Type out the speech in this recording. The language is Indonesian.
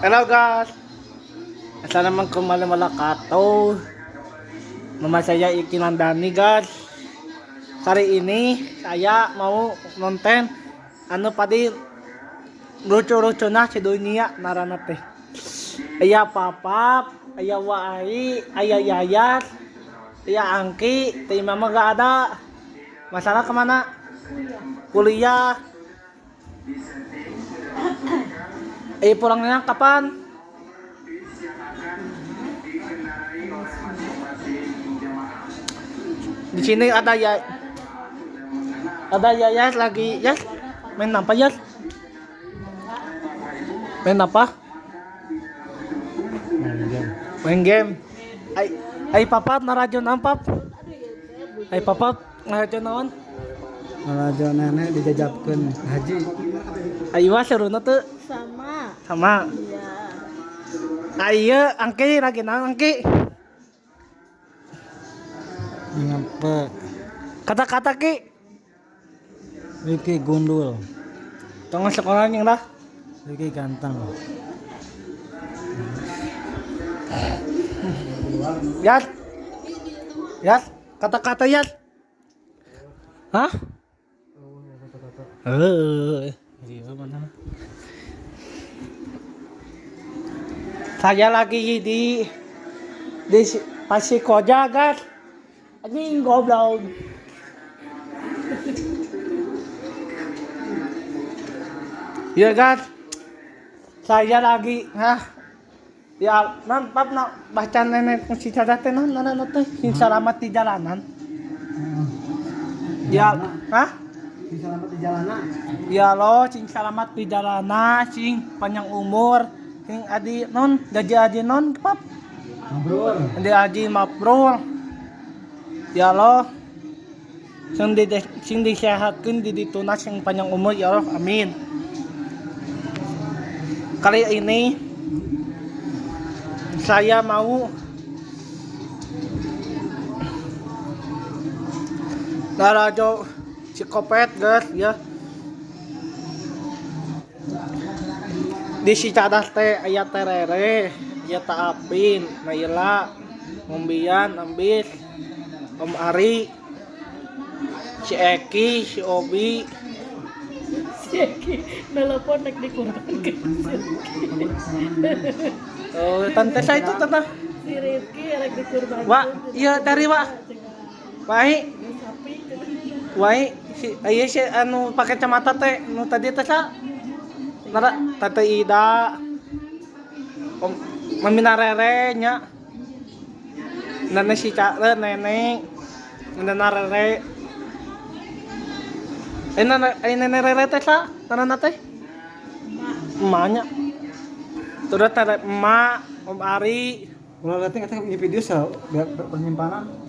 Hello guys, assalamualaikum warahmatullahi wabarakatuh. Nama saya Ikinandani guys. Hari ini saya mau nonton padi lucu-lucunya si dunia narana teh. Aya Papap, aya Wai, aya Yayat, aya Angki, teh mama gak ada. Masalah kemana? Kuliah. Pulangnya kapan? Di sini ada Yas lagi. Yas main apa Yas? Main apa? Main game. Ay Papap narajo nampap. Ay Papap narajo naon? Narajo nenek dijajabkeun haji. Ayo seruna tuh. Sama. Iya. Ayo Angki lagi naon Angki? Ngapa? Kata-kata Ki. Riki gundul. Tengah sekolah yang lah. Riki ganteng. Yas. Yas, kata-kata Yas. Hah? Iya mana? Saya lagi di Pasikoja, guys. Anjing goblok. Ya, guys. Saya lagi, ya, pap baca nenek si cadat teh teh sing selamat di jalanan. Ya, Sing selamat di jalanan. Ya lo, sing selamat di jalanan, sing panjang umur, sing adi non gaji adi non pap. Mabrur. Adi adi mabrur. Ya lo, sing disehatkeun di ditunas sing panjang umur ya Allah, amin. Kali ini saya mau narajo psikopat guys ya. Di si cadas teh aya terere, aya Taapin, Naila, Ngombian, Ambis, Om Ari, si Eki, si Obi, Si Eki nelpon nek dikurbankeun. oh tante saya itu tante. Si Rifki rek dikurbankeun. Wak, iya dari Wak. Wai, Sapi. wai si aya si anu pakai kacamata teh nu tadi teh sa. Nara Tante Ida. Om Mamina Rere nya. Nenek si nenek. Nenek Rere. Nenek Rere teh sa, tanana teh. Emaknya. Terus teh emak, Om Ari. Ulah liatin eta di video sa penyimpanan.